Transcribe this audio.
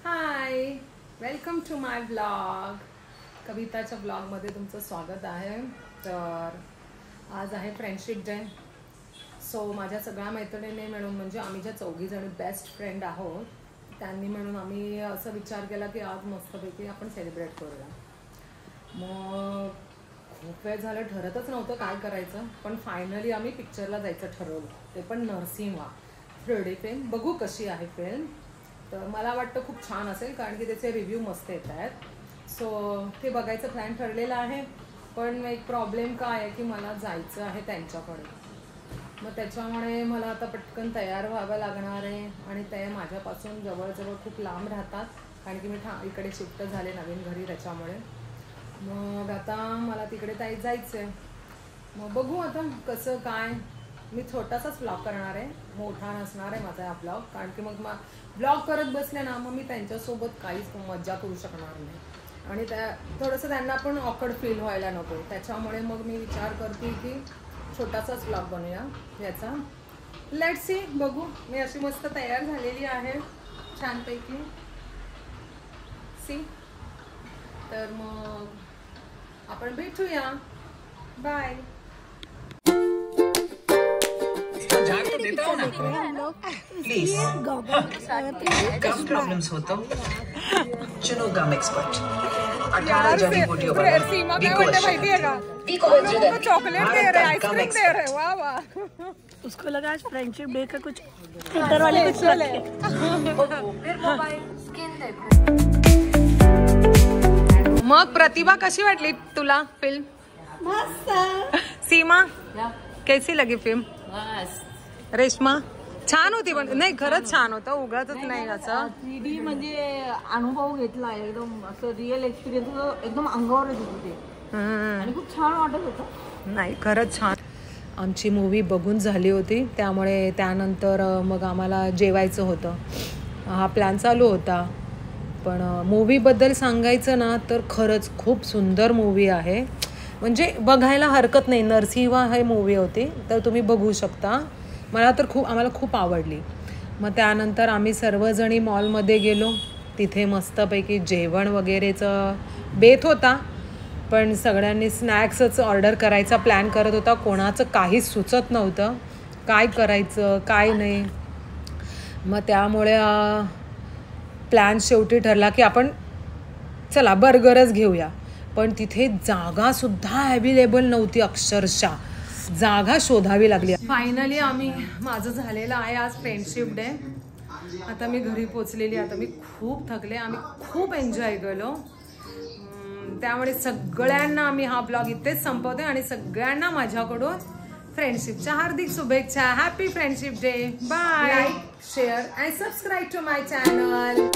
High, welcome to my blog. कविताच्या ब्लॉगमध्ये तुमचं स्वागत आहे. तर आज आहे फ्रेंडशिप डे. सो माझ्या सगळ्या मैत्रिणींनी मिळून, म्हणजे आम्ही ज्या 4 जणी बेस्ट फ्रेंड आहोत, त्यांनी मिळून आम्ही असं विचार केला की आज मस्तपैकी आपण सेलिब्रेट करूया. मग खूप वेळ झालं, ठरतच नव्हतं काय करायचं, पण फायनली आम्ही पिक्चरला जायचं ठरवलं. ते पण नरसिंहा 3D फिल्म. बघू कशी आहे फिल्म. तर मला वाटतं खूप छान असेल, कारण की त्याचे रिव्ह्यू मस्त येत आहेत. सो ते बघायचं प्लॅन ठरलेला आहे. पण एक प्रॉब्लेम काय आहे की मला जायचं आहे त्यांच्याकडे. मग त्याच्यामुळे मला आता पटकन तयार व्हावं लागणार आहे. आणि ते माझ्यापासून जवळजवळ खूप लांब राहतात, कारण की मी इकडे शिफ्ट झाले नवीन घरी, त्याच्यामुळे. मग आता मला तिकडे जायचं आहे. मग बघू आता कसं काय. मी छोटासाच ब्लॉग करणार आहे, मोठा नसणार आहे माझा हा ब्लॉग, कारण की मग ब्लॉग करत बसले ना, मग मी त्यांच्यासोबत काहीच मज्जा करू शकणार नाही. आणि थोडंसं त्यांना पण ऑकवर्ड फील व्हायला नको. त्याच्यामुळे मग मी विचार करते की छोटासाच ब्लॉग बनवूया याचा. लेट्स सी, बघू. मी अशी मस्त तयार झालेली आहे छानपैकी. सी, तर मग आपण भेटूया. बाय. प्लीज गम प्रॉब्लम्स हो तो चुनो गम एक्सपर्ट 18 जड़ी बूटियों पर सीमा क्या बोलते माहिती है का, उनको चॉकलेट दे रहे, आइसक्रीम दे रहे. वाह वाह. उसको लगा आज फ्रेंडशिप डे का कुछ ट्विटर वाले कुछ चले. फिर मोबाइल स्किन देखो. मग प्रतिभा कशी वाटली तुला फिल्म? मस्त. सीमा कैसी लगी फिल्म? रेश्मा छान होती. पण नाही, खरंच छान होतं, उगाचच नाही असं. 3D म्हणजे अनुभव घेतला एकदम, असं रिअल एक्सपिरियन्स एकदम अंगावर येत होते आणि खूप छान वाटत होतं. नाही, खरंच छान. आमची मूवी बघून झाली होती, त्यामुळे त्यानंतर मग आम्हाला जेवायचं होतं. हा प्लॅन चालू होता. पण मूवीबद्दल सांगायचं ना, तर खरंच खूप सुंदर मूवी आहे. म्हणजे बघायला हरकत नाही. नरसिंहा ही मूवी होती, तर तुम्ही बघू शकता. आम्हाला खूप आवडली. मग त्यानंतर आम्ही सर्वजणी मॉलमध्ये गेलो. तिथे मस्तपैकी जेवण वगैरेचं बेत होता, पण सगळ्यांनी स्नॅक्सच ऑर्डर करायचा प्लॅन करत होता. कोणाचं काहीच सुचत नव्हतं काय करायचं काय नाही. मग त्यामुळे प्लॅन शेवटी ठरला की आपण चला बर्गरच घेऊया. पण तिथे जागासुद्धा अवेलेबल नव्हती. अक्षरशः जागा शोधावी लागली. फायनली माझं झालेलं आहे आज फ्रेंडशिप डे. आता मी घरी पोचलेली. आता मी खूप थकले. आम्ही खूप एन्जॉय केलो. त्यामुळे सगळ्यांना आम्ही हा ब्लॉग इथेच संपवते. आणि सगळ्यांना माझ्याकडून फ्रेंडशिपच्या हार्दिक शुभेच्छा. Happy friendship day. Bye. Like, share and subscribe to my channel.